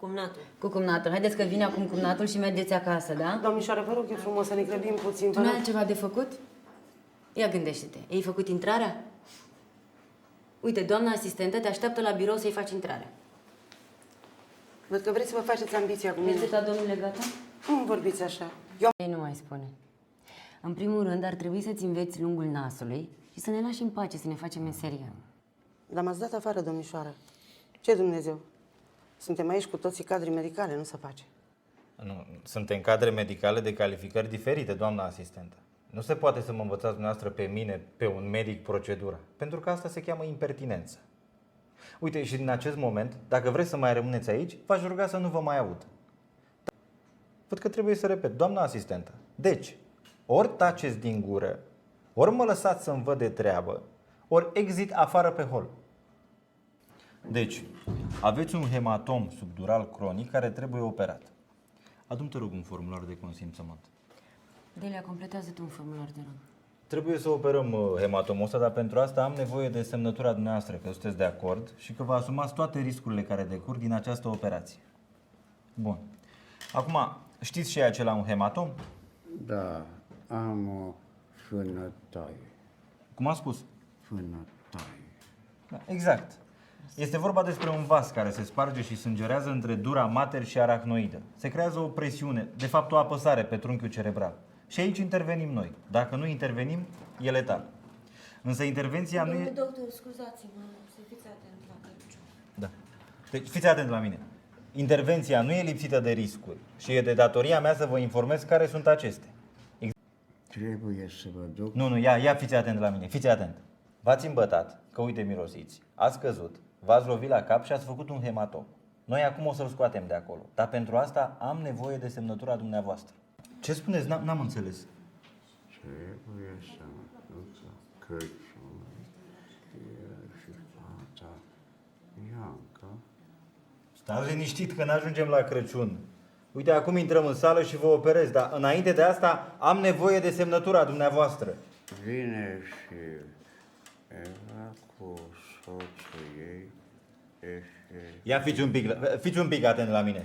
Cumnatul. Cu cumnatul. Haideți că vine acum cumnatul și mergeți acasă, da? Domnișoare, vă rog eu frumos să ne grăbim puțin. Tu nu ai altceva de făcut? Ia gândește-te. Ai făcut intrarea? Uite, doamna asistentă te așteaptă la birou să-i faci intrarea. Văd că vreți să vă faceți ambiția cu mine. Este ta, domnule, gata? Cum vorbiți așa? Eu... Ei, nu mai spune. În primul rând, ar trebui să-ți înveți lungul nasului și să ne lași în pace, să ne facem meseria. Dar m-ați dat afară, domnișoară. Ce Dumnezeu? Suntem aici cu toții cadri medicale, nu se face. Nu, suntem cadre medicale de calificări diferite, doamna asistentă. Nu se poate să mă învățați dumneavoastră pe mine, pe un medic, procedura. Pentru că asta se cheamă impertinență. Uite, și din acest moment, dacă vreți să mai rămâneți aici, v-aș ruga să nu vă mai aud. Văd că trebuie să repet, doamna asistentă. Deci, ori taceți din gură, ori mă lăsați să-mi văd de treabă, ori exit afară pe hol. Deci, aveți un hematom subdural cronic care trebuie operat. Adu-mi, te rog, un formular de consimțământ. Delia, completează-te un formular, te rog. Trebuie să operăm hematomul ăsta, dar pentru asta am nevoie de semnătura dumneavoastră, că sunteți de acord și că vă asumați toate riscurile care decurg din această operație. Bun. Acum, știți și acela un hematom? Da, am o fânătaie. Cum am spus? Fânătaie. Da, exact. Este vorba despre un vas care se sparge și sângerează între dura mater și arachnoidă. Se creează o presiune, de fapt o apăsare pe trunchiul cerebral. Și aici intervenim noi. Dacă nu intervenim, e letal. Însă intervenția nu e... Domnule doctor, scuzați-mă, să fiți atent la Crăciun. Da. Deci fiți atent la mine. Intervenția nu e lipsită de riscuri și e de datoria mea să vă informez care sunt acestea. Trebuie să vă duc. Nu, ia fiți atent la mine, fiți atent. V-ați îmbătat, că uite mirosiți, ați căzut, v-ați lovit la cap și ați făcut un hematom. Noi acum o să-l scoatem de acolo, dar pentru asta am nevoie de semnătura dumneavoastră. Ce spuneți? N-am înțeles. Trebuie să mă duc la Crăciun. Eu și fata Ianca. Stați liniștit că n-ajungem la Crăciun. Uite, acum intrăm în sală și vă operez, dar înainte de asta am nevoie de semnătura dumneavoastră. Vine și Eva cu soțul ei. Ia fiți un pic atent la mine.